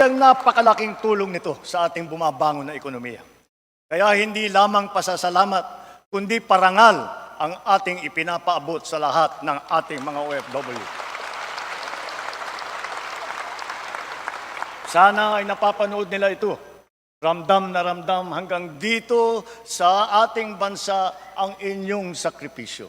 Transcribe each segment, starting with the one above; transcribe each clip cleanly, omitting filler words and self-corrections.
Ang napakalaking tulong nito sa ating bumabangon na ekonomiya. Kaya hindi lamang pasasalamat, kundi parangal ang ating ipinapaabot sa lahat ng ating mga OFW. Sana ay napapanood nila ito. Ramdam na ramdam hanggang dito sa ating bansa ang inyong sakripisyo.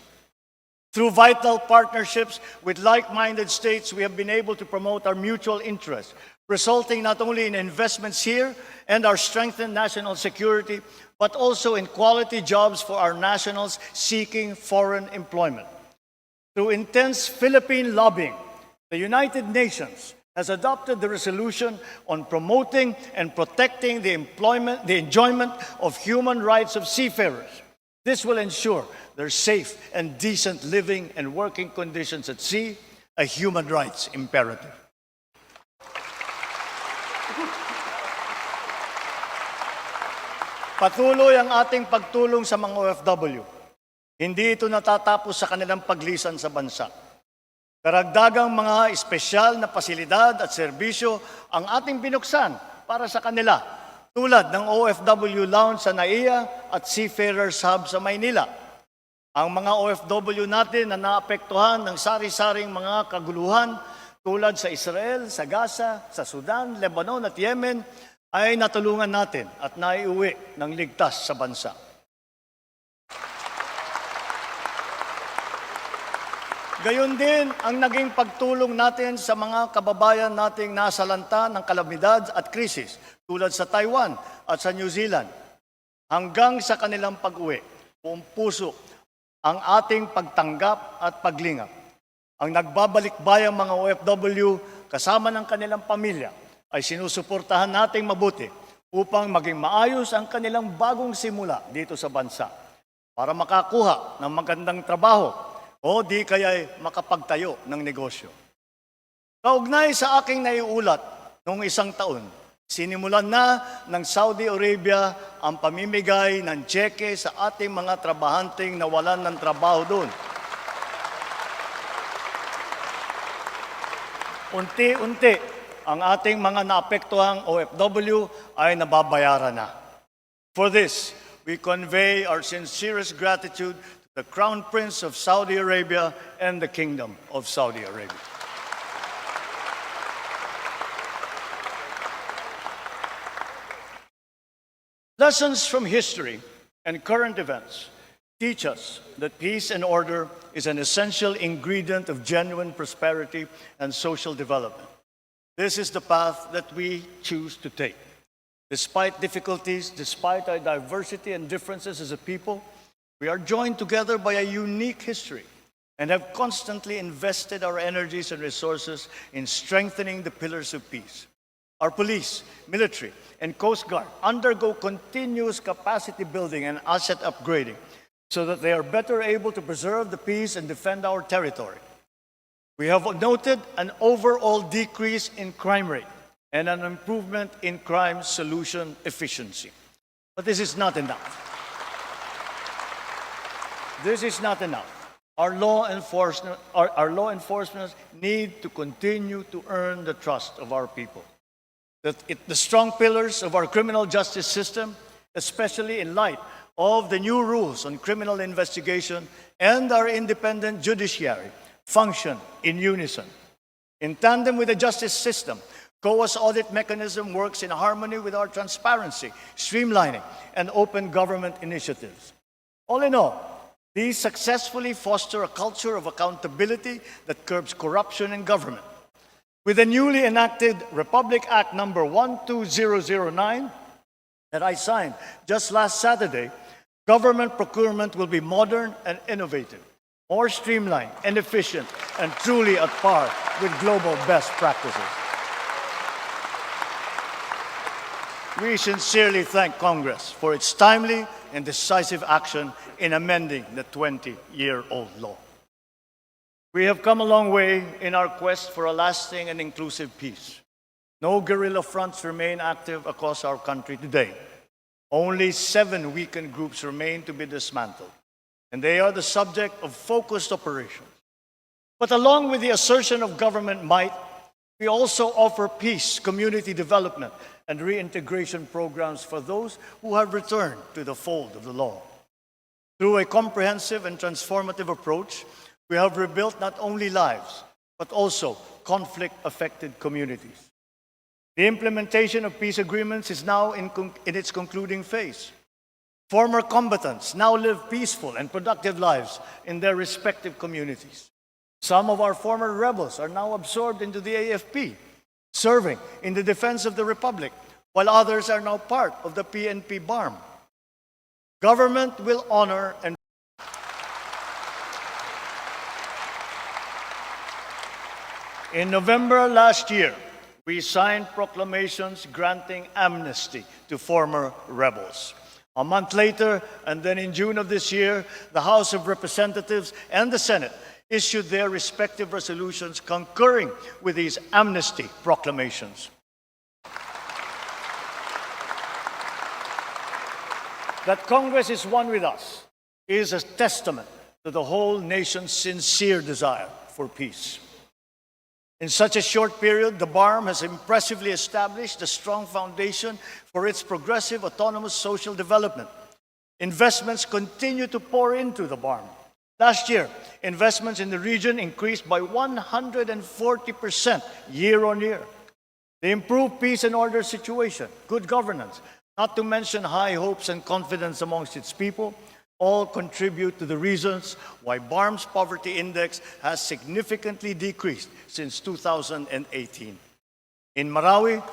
Through vital partnerships with like-minded states, we have been able to promote our mutual interests, resulting not only in investments here and our strengthened national security, but also in quality jobs for our nationals seeking foreign employment. Through intense Philippine lobbying, the United Nations has adopted the resolution on promoting and protecting the enjoyment of human rights of seafarers. This will ensure their safe and decent living and working conditions at sea, a human rights imperative. Patuloy ang ating pagtulong sa mga OFW. Hindi ito natatapos sa kanilang paglisan sa bansa. Karagdagang mga espesyal na pasilidad at serbisyo ang ating binuksan para sa kanila, tulad ng OFW Lounge sa NAIA at Seafarers Hub sa Maynila. Ang mga OFW natin na naapektuhan ng sari-saring mga kaguluhan tulad sa Israel, sa Gaza, sa Sudan, Lebanon at Yemen, ay natulungan natin at naiuwi ng ligtas sa bansa. Gayon din ang naging pagtulong natin sa mga kababayan nating nasalanta ng kalamidad at krisis tulad sa Taiwan at sa New Zealand. Hanggang sa kanilang pag-uwi, buong puso ang ating pagtanggap at paglingap. Ang nagbabalik-bayang mga OFW kasama ng kanilang pamilya ay sinusuportahan nating mabuti upang maging maayos ang kanilang bagong simula dito sa bansa para makakuha ng magandang trabaho o di kaya'y makapagtayo ng negosyo. Kaugnay sa aking naiulat noong isang taon, sinimulan na ng Saudi Arabia ang pamimigay ng tseke sa ating mga trabahanteng nawalan ng trabaho doon. Unti-unti, ang ating mga naapektuhang OFW ay nababayaran na. For this, we convey our sincerest gratitude to the Crown Prince of Saudi Arabia and the Kingdom of Saudi Arabia. Lessons from history and current events teach us that peace and order is an essential ingredient of genuine prosperity and social development. This is the path that we choose to take. Despite difficulties, despite our diversity and differences as a people, we are joined together by a unique history and have constantly invested our energies and resources in strengthening the pillars of peace. Our police, military, and Coast Guard undergo continuous capacity building and asset upgrading so that they are better able to preserve the peace and defend our territory. We have noted an overall decrease in crime rate and an improvement in crime solution efficiency. But this is not enough. This is not enough. Our law enforcement need to continue to earn the trust of our people. The strong pillars of our criminal justice system, especially in light of the new rules on criminal investigation and our independent judiciary, function in unison. In tandem with the justice system, COA's audit mechanism works in harmony with our transparency, streamlining, and open government initiatives. All in all, these successfully foster a culture of accountability that curbs corruption in government. With the newly enacted Republic Act number 12009 that I signed just last Saturday, government procurement will be modern and innovative, more streamlined and efficient, and truly at par with global best practices. We sincerely thank Congress for its timely and decisive action in amending the 20-year-old law. We have come a long way in our quest for a lasting and inclusive peace. No guerrilla fronts remain active across our country today. Only 7 weakened groups remain to be dismantled, and they are the subject of focused operations. But along with the assertion of government might, We also offer peace, community development, and reintegration programs for those who have returned to the fold of the law. Through a comprehensive and transformative approach, we have rebuilt not only lives, but also conflict-affected communities. The implementation of peace agreements is now in its concluding phase. Former combatants now live peaceful and productive lives in their respective communities. Some of our former rebels are now absorbed into the AFP, serving in the defense of the Republic, while others are now part of the PNP BARM. Government will honor and In November last year, we signed proclamations granting amnesty to former rebels. A month later, and then in June of this year, the House of Representatives and the Senate issued their respective resolutions concurring with these amnesty proclamations. That Congress is one with us is a testament to the whole nation's sincere desire for peace. In such a short period, the BARM has impressively established a strong foundation for its progressive, autonomous social development. Investments continue to pour into the BARM. Last year, investments in the region increased by 140% year on year. The improved peace and order situation, good governance, not to mention high hopes and confidence amongst its people, all contribute to the reasons why BARM's poverty index has significantly decreased since 2018. In Marawi,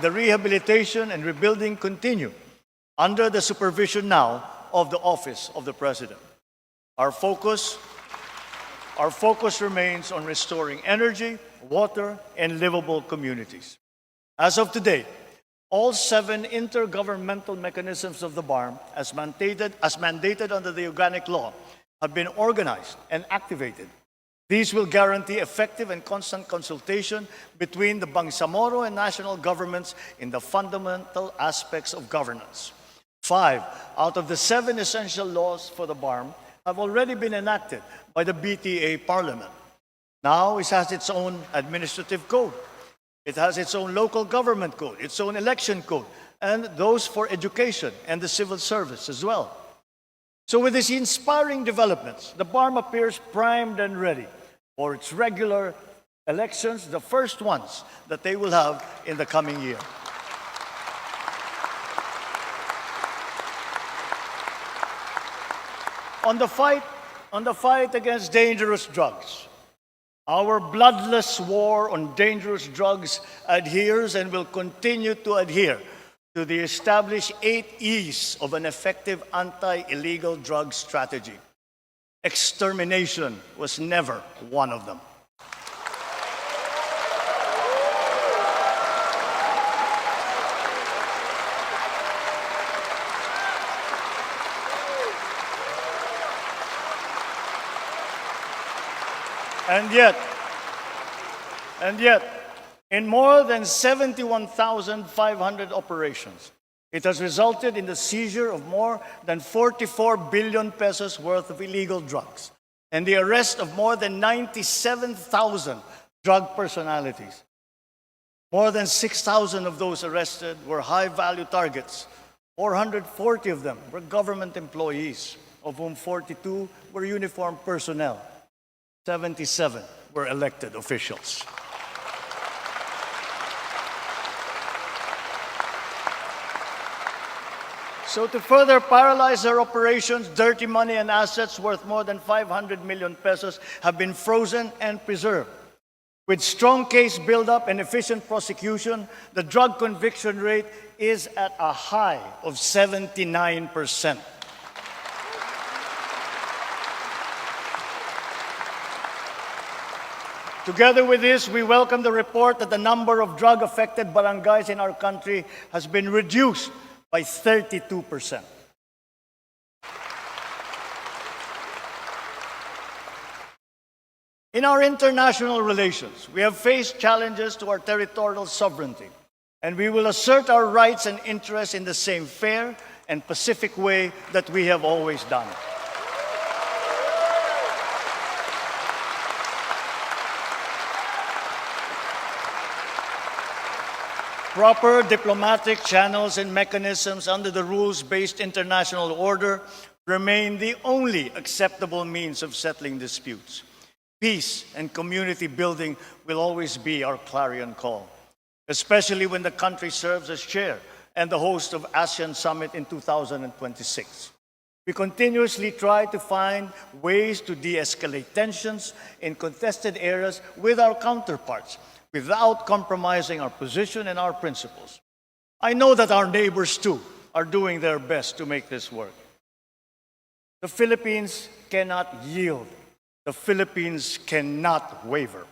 the rehabilitation and rebuilding continue under the supervision now of the Office of the President. Our focus remains on restoring energy, water, and livable communities. As of today, all 7 intergovernmental mechanisms of the BARM, as mandated under the organic law, have been organized and activated. These will guarantee effective and constant consultation between the Bangsamoro and national governments in the fundamental aspects of governance. 5 out of the 7 essential laws for the BARM have already been enacted by the BTA Parliament. Now it has its own administrative code. It has its own local government code, its own election code, and those for education and the civil service as well. So with these inspiring developments, the BARM appears primed and ready for its regular elections, the first ones that they will have in the coming year. On the fight against dangerous drugs, our bloodless war on dangerous drugs adheres and will continue to adhere to the established 8 E's of an effective anti-illegal drug strategy. Extermination was never one of them. And yet, in more than 71,500 operations, it has resulted in the seizure of more than 44 billion pesos worth of illegal drugs and the arrest of more than 97,000 drug personalities. More than 6,000 of those arrested were high-value targets. 440 of them were government employees, of whom 42 were uniformed personnel. 77 were elected officials. So to further paralyze their operations, dirty money and assets worth more than 500 million pesos have been frozen and preserved. With strong case buildup and efficient prosecution, the drug conviction rate is at a high of 79%. Together with this, we welcome the report that the number of drug-affected barangays in our country has been reduced by 32%. In our international relations, we have faced challenges to our territorial sovereignty, and we will assert our rights and interests in the same fair and pacific way that we have always done. Proper diplomatic channels and mechanisms under the rules-based international order remain the only acceptable means of settling disputes. Peace and community building will always be our clarion call, especially when the country serves as chair and the host of ASEAN Summit in 2026. We continuously try to find ways to de-escalate tensions in contested areas with our counterparts without compromising our position and our principles. I know that our neighbors too are doing their best to make this work. The Philippines cannot yield. The Philippines cannot waver.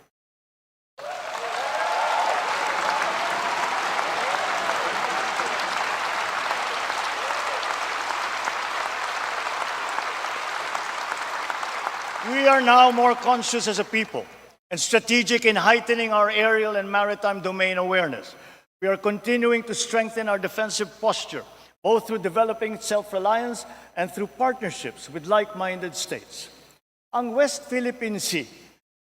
We are now more conscious as a people and strategic in heightening our aerial and maritime domain awareness. We are continuing to strengthen our defensive posture, both through developing self-reliance and through partnerships with like-minded states. Ang West Philippine Sea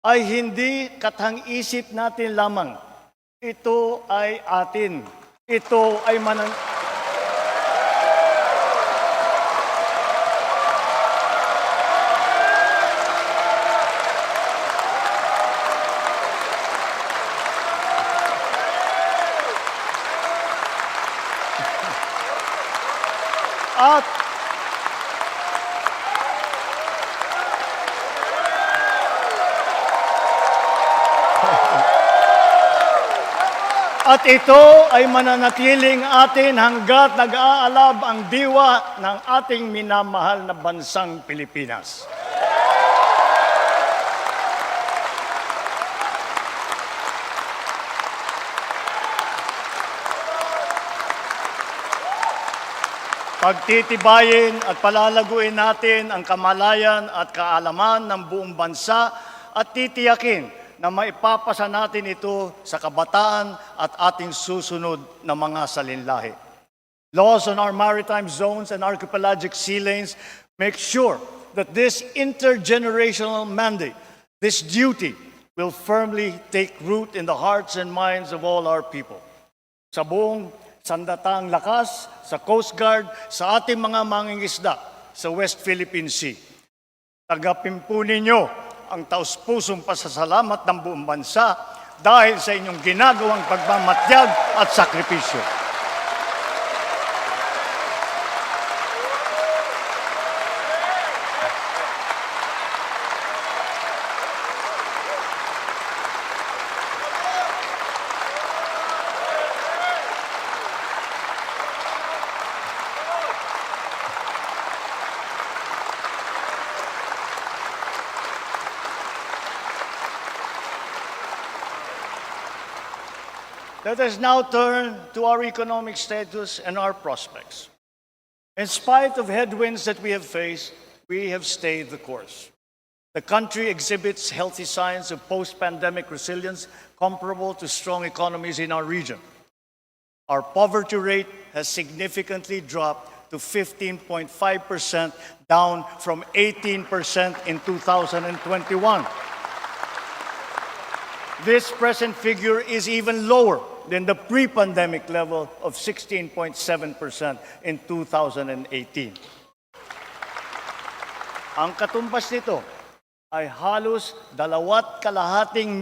ay hindi katang-isip natin lamang. Ito ay atin. Ito ay At ito ay mananatiling atin hanggat nag-aalab ang diwa ng ating minamahal na bansang Pilipinas. Pagtitibayin at palalaguin natin ang kamalayan at kaalaman ng buong bansa at titiyakin na maipapasa natin ito sa kabataan at ating susunod na mga salinlahi. Laws on our maritime zones and archipelagic sea lanes make sure that this intergenerational mandate, this duty, will firmly take root in the hearts and minds of all our people. Sa buong sandatang lakas, sa Coast Guard, sa ating mga mangingisda sa West Philippine Sea. Tagapin po ninyo ang taus-pusong pasasalamat ng buong bansa dahil sa inyong ginagawang pagmamatyag at sakripisyo. Let us now turn to our economic status and our prospects. In spite of headwinds that we have faced, we have stayed the course. The country exhibits healthy signs of post-pandemic resilience comparable to strong economies in our region. Our poverty rate has significantly dropped to 15.5%, down from 18% in 2021. This present figure is even lower than the pre-pandemic level of 16.7% in 2018. Ang katumbas nito ay halos 2.5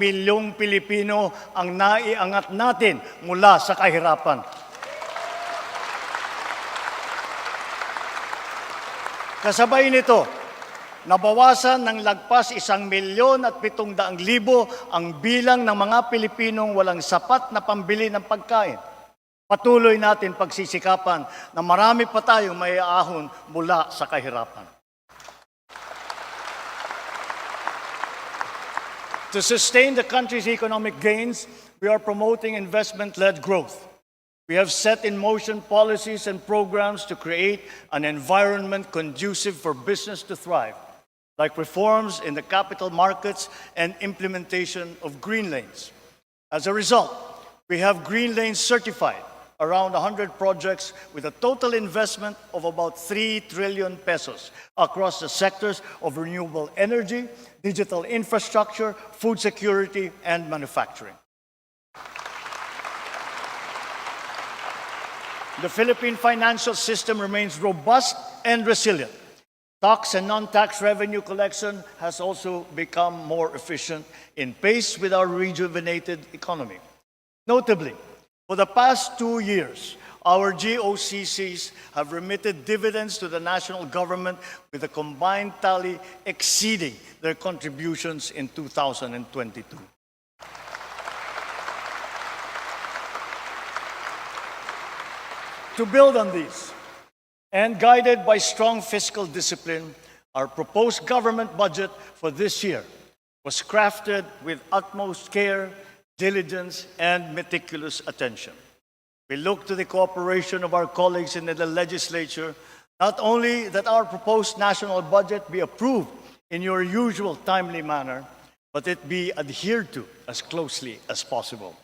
milyong Pilipino ang naiangat natin mula sa kahirapan. Kasabay nito, nabawasan ng lagpas 1,700,000 ang bilang ng mga Pilipinong walang sapat na pambili ng pagkain. Patuloy natin pagsisikapan na marami pa tayong maiaahon mula sa kahirapan. To sustain the country's economic gains, we are promoting investment-led growth. We have set in motion policies and programs to create an environment conducive for business to thrive, like reforms in the capital markets and implementation of green lanes. As a result, we have green lanes certified, around 100 projects with a total investment of about 3 trillion pesos across the sectors of renewable energy, digital infrastructure, food security, and manufacturing. The Philippine financial system remains robust and resilient. Tax and non-tax revenue collection has also become more efficient in pace with our rejuvenated economy. Notably, for the past 2 years, our GOCCs have remitted dividends to the national government with a combined tally exceeding their contributions in 2022. To build on these, and guided by strong fiscal discipline, our proposed government budget for this year was crafted with utmost care, diligence, and meticulous attention. We look to the cooperation of our colleagues in the legislature, not only that our proposed national budget be approved in your usual timely manner, but it be adhered to as closely as possible.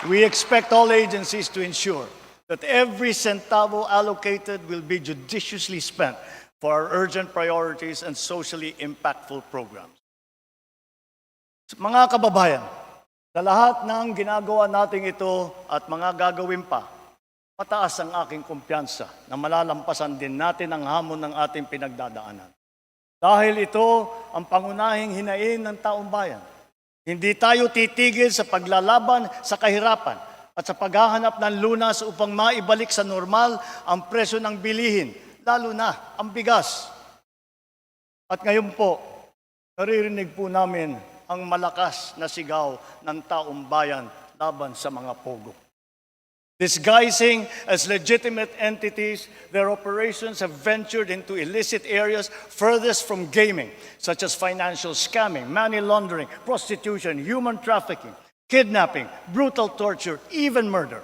We expect all agencies to ensure that every centavo allocated will be judiciously spent for our urgent priorities and socially impactful programs. Mga kababayan, sa lahat ng ginagawa natin ito at mga gagawin pa, mataas ang aking kumpiyansa na malalampasan din natin ang hamon ng ating pinagdadaanan. Dahil ito ang pangunahing hinaing ng taong bayan. Hindi tayo titigil sa paglalaban sa kahirapan at sa paghahanap ng lunas upang maibalik sa normal ang presyo ng bilihin, lalo na ang bigas. At ngayon po, naririnig po namin ang malakas na sigaw ng taong bayan laban sa mga pogo. Disguising as legitimate entities, their operations have ventured into illicit areas furthest from gaming, such as financial scamming, money laundering, prostitution, human trafficking, kidnapping, brutal torture, even murder.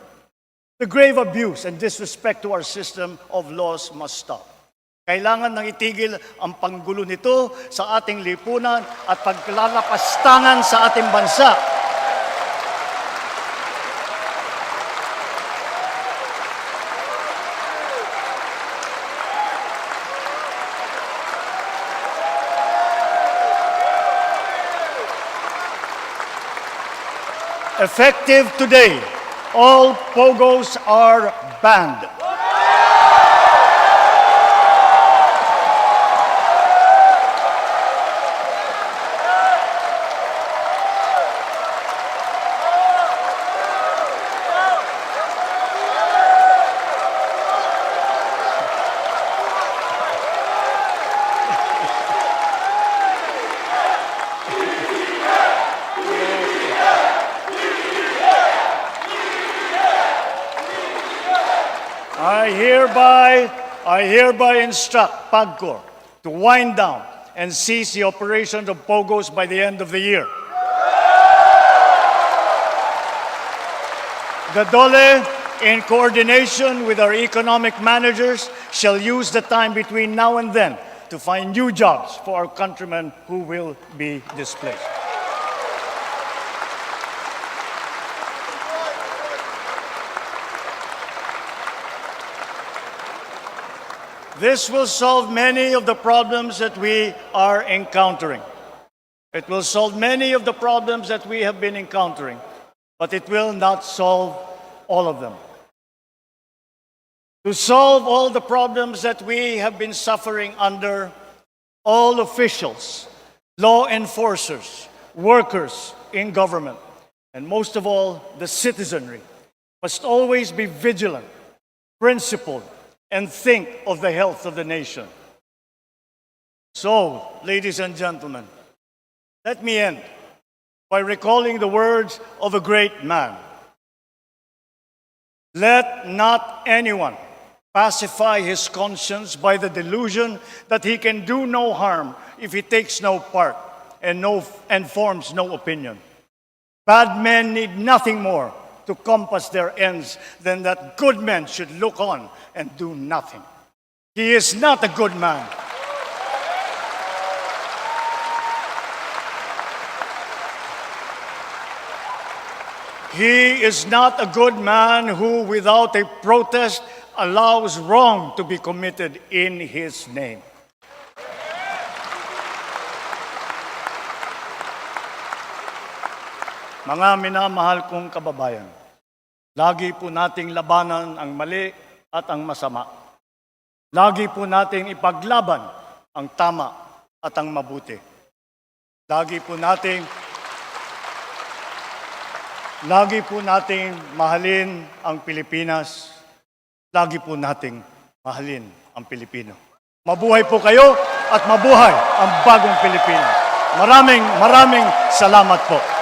The grave abuse and disrespect to our system of laws must stop. Kailangan nang itigil ang panggulo nito sa ating lipunan at paglalapastangan sa ating bansa. Effective today, all POGOs are banned. I hereby instruct PAGCOR to wind down and cease the operations of POGOs by the end of the year. The DOLE, in coordination with our economic managers, shall use the time between now and then to find new jobs for our countrymen who will be displaced. This will solve many of the problems that we are encountering. It will solve many of the problems that we have been encountering, but it will not solve all of them. To solve all the problems that we have been suffering under, all officials, law enforcers, workers in government, and most of all, the citizenry, must always be vigilant, principled, and think of the health of the nation. So, ladies and gentlemen, let me end by recalling the words of a great man. Let not anyone pacify his conscience by the delusion that he can do no harm if he takes no part and forms no opinion. Bad men need nothing more to compass their ends than that good men should look on and do nothing. He is not a good man. He is not a good man who, without a protest, allows wrong to be committed in his name. Mga minamahal kong kababayan, lagi po nating labanan ang mali at ang masama. Lagi po nating ipaglaban ang tama at ang mabuti. Lagi po nating mahalin ang Pilipinas. Lagi po nating mahalin ang Pilipino. Mabuhay po kayo at mabuhay ang bagong Pilipinas. Maraming salamat po.